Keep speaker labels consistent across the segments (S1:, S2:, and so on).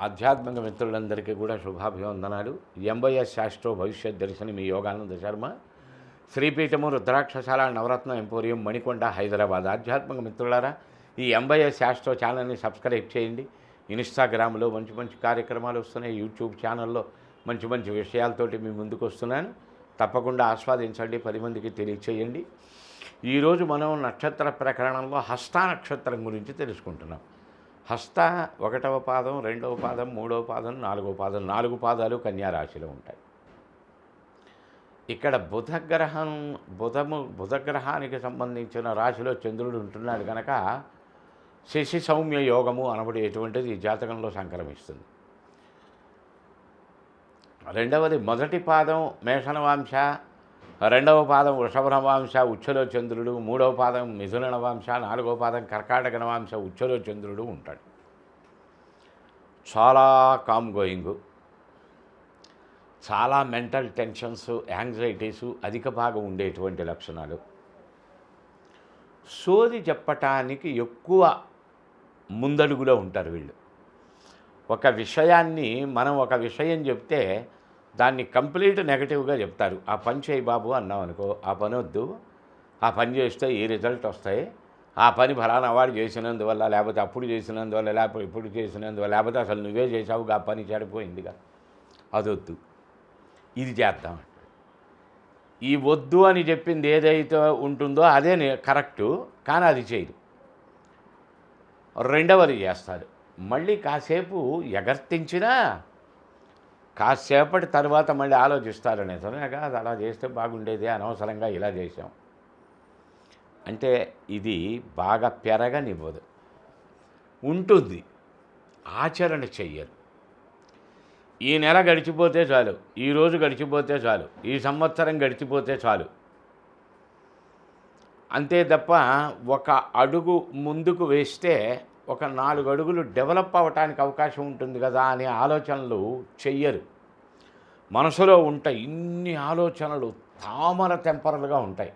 S1: ఆధ్యాత్మిక మిత్రులందరికీ కూడా శుభాభివందనాలు. ఎంవైఎస్ శాస్త్రో భవిష్యత్ దర్శని మీ యోగానంద శర్మ, శ్రీపీఠము రుద్రాక్షశాల నవరత్న ఎంపోరియం మణికొండ హైదరాబాద్. ఆధ్యాత్మిక మిత్రులారా, ఈ ఎంవైఎస్ శాస్త్రో ఛానల్ని సబ్స్క్రైబ్ చేయండి. ఇన్స్టాగ్రామ్లో మంచి మంచి కార్యక్రమాలు వస్తున్నాయి. యూట్యూబ్ ఛానల్లో మంచి మంచి విషయాలతోటి మీ ముందుకు వస్తున్నాను. తప్పకుండా ఆస్వాదించండి, 10 మందికి తెలియచేయండి. ఈరోజు మనం నక్షత్ర ప్రకరణంలో హస్త నక్షత్రం గురించి తెలుసుకుంటున్నాం. హస్త 1వ పాదం, 2వ పాదం, 3వ పాదం, 4వ పాదం, 4 పాదాలు కన్యారాశిలో ఉంటాయి. ఇక్కడ బుధగ్రహానికి సంబంధించిన రాశిలో చంద్రుడు ఉంటున్నాడు కనుక శశి సౌమ్య యోగము అనబడేటువంటిది ఈ జాతకంలో సంక్రమిస్తుంది. రెండవది, మొదటి పాదం మేషనవాంశ, 2వ పాదం వృషభనవాంశ ఉచ్చలో చంద్రుడు, 3వ పాదం మిథున నవాంశ, 4వ పాదం కర్కాటక నవాంశ ఉచ్చలో చంద్రుడు ఉంటాడు. చాలా కామ్ గోయింగు, చాలా మెంటల్ టెన్షన్స్, యాంగ్జైటీసు అధిక భాగం ఉండేటువంటి లక్షణాలు. సోది చెప్పటానికి ఎక్కువ ముందడుగులో ఉంటారు వీళ్ళు. ఒక విషయాన్ని మనం ఒక విషయం చెప్తే దాన్ని కంప్లీట్ నెగటివ్గా చెప్తారు. ఆ పని చేయి బాబు అన్నాం అనుకో, ఆ పని వద్దు, ఆ పని చేస్తే ఈ రిజల్ట్ వస్తాయి, ఆ పని ఫలానా వాడు చేసినందువల్ల, లేకపోతే అప్పుడు చేసినందువల్ల, లేకపోతే ఇప్పుడు చేసినందువల్ల, లేకపోతే అసలు నువ్వే చేసావుగా, ఆ పని చెడిపోయిందిగా, అదొద్దు, ఇది చేద్దాం. ఈ వద్దు అని చెప్పింది ఏదైతే ఉంటుందో అదే కరెక్టు, కానీ అది చేయదు. రెండవది చేస్తాడు, మళ్ళీ కాసేపు ఎగర్తించినా కాసేపటి తర్వాత మళ్ళీ ఆలోచిస్తారు. నిజమేగా, అది అలా చేస్తే బాగుండేది, అనవసరంగా ఇలా చేసాం అంటే ఇది బాగా పెరగనివ్వదు. ఉంటుంది, ఆచరణ చెయ్యరు. ఈ నెల గడిచిపోతే చాలు, ఈ రోజు గడిచిపోతే చాలు, ఈ సంవత్సరం గడిచిపోతే చాలు, అంతే తప్ప ఒక అడుగు ముందుకు వేస్తే ఒక 4 అడుగులు డెవలప్ అవ్వటానికి అవకాశం ఉంటుంది కదా అనే ఆలోచనలు చెయ్యరు. మనసులో ఉంటాయి ఇన్ని ఆలోచనలు, తామర టెంపరలుగా ఉంటాయి.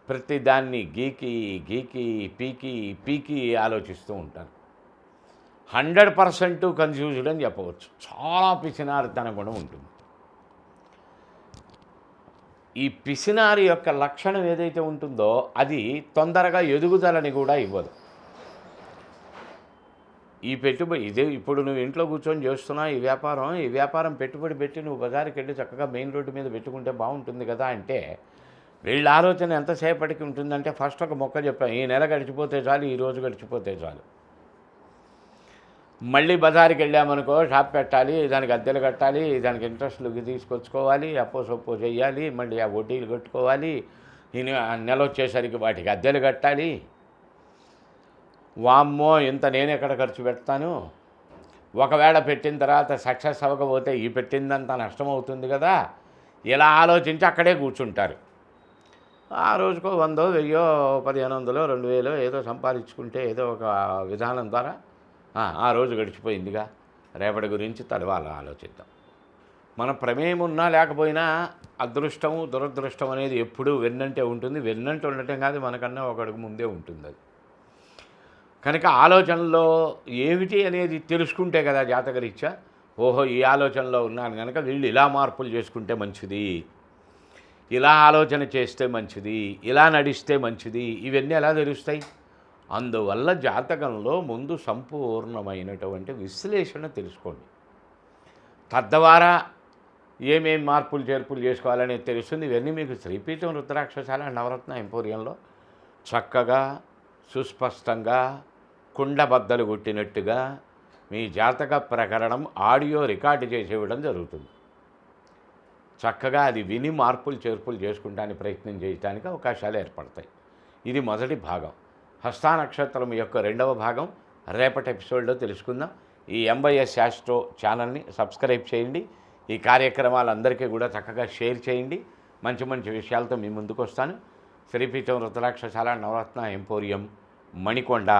S1: ప్రతి దాన్ని గీకి గీకి పీకి పీకి ఆలోచిస్తూ ఉంటారు. 100% కన్ఫ్యూజ్డ్ అని చెప్పవచ్చు. చాలా పిసినారితనం కూడా ఉంటుంది. ఈ పిసినారి యొక్క లక్షణం ఏదైతే ఉంటుందో అది తొందరగా ఎదుగుదలని కూడా ఇవ్వదు. ఈ పెట్టుబడి ఇదే ఇప్పుడు నువ్వు ఇంట్లో కూర్చొని చేస్తున్నా ఈ వ్యాపారం పెట్టుబడి పెట్టి నువ్వు బజారుకి వెళ్ళి చక్కగా మెయిన్ రోడ్డు మీద పెట్టుకుంటే బాగుంటుంది కదా అంటే వీళ్ళ ఆలోచన ఎంతసేపటికి ఉంటుందంటే, ఫస్ట్ ఒక మొక్క చెప్పాను, ఈ నెల గడిచిపోతే చాలు, ఈ రోజు గడిచిపోతే చాలు. మళ్ళీ బజారుకి వెళ్ళామనుకో, షాప్ పెట్టాలి, దానికి అద్దెలు కట్టాలి, దానికి ఇంట్రెస్ట్లు తీసుకొచ్చుకోవాలి, అప్పో సొప్పో చేయాలి, మళ్ళీ ఆ వడ్డీలు కట్టుకోవాలి, ఈ నెల వచ్చేసరికి వాటికి అద్దెలు కట్టాలి. వామ్మో ఇంత నేను ఎక్కడ ఖర్చు పెడతాను, ఒకవేళ పెట్టిన తర్వాత సక్సెస్ అవ్వకపోతే ఈ పెట్టిందంతా నష్టమవుతుంది కదా, ఇలా ఆలోచించి అక్కడే కూర్చుంటారు. ఆ రోజుకో 100, 1000, 1500, 2000 ఏదో సంపాదించుకుంటే ఏదో ఒక విధానం ద్వారా ఆ రోజు గడిచిపోయిందిగా, రేపటి గురించి తర్వాత ఆలోచిద్దాం. మన ప్రమేయం ఉన్నా లేకపోయినా అదృష్టము దురదృష్టం అనేది ఎప్పుడూ వెన్నంటే ఉంటుంది. వెన్నంటే ఉండటం కాదు, మనకన్నా ఒక అడుగు ముందే ఉంటుంది అది. కనుక ఆలోచనలో ఏమిటి అనేది తెలుసుకుంటే కదా జాతకరీత్యా, ఓహో ఈ ఆలోచనలో ఉన్నాను కనుక వీళ్ళు ఇలా మార్పులు చేసుకుంటే మంచిది, ఇలా ఆలోచన చేస్తే మంచిది, ఇలా నడిస్తే మంచిది, ఇవన్నీ ఎలా తెలుస్తాయి? అందువల్ల జాతకంలో ముందు సంపూర్ణమైనటువంటి విశ్లేషణ తెలుసుకోండి. తద్వారా ఏమేం మార్పులు చేర్పులు చేసుకోవాలనేది తెలుస్తుంది. ఇవన్నీ మీకు శ్రీపీఠం రుద్రాక్షశాల నవరత్న ఎంపోరియంలో చక్కగా సుస్పష్టంగా కుండబద్దలు కొట్టినట్టుగా మీ జాతక ప్రకరణం ఆడియో రికార్డు చేసి ఇవ్వడం జరుగుతుంది. చక్కగా అది విని మార్పులు చేర్పులు చేసుకుంటానికి ప్రయత్నం చేయడానికి అవకాశాలు ఏర్పడతాయి. ఇది మొదటి భాగం. హస్త నక్షత్రం యొక్క 2వ భాగం రేపటి ఎపిసోడ్లో తెలుసుకుందాం. ఈ ఎంవైఎస్ శాస్త్రో ఛానల్ని సబ్స్క్రైబ్ చేయండి. ఈ కార్యక్రమాలందరికీ కూడా చక్కగా షేర్ చేయండి. మంచి మంచి విషయాలతో మీ ముందుకు వస్తాను. శ్రీపీఠం రుద్రాక్షశాల నవరత్న ఎంపోరియం మణికొండ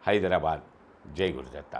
S1: హైదరాబాద్. జై గురుదత్త.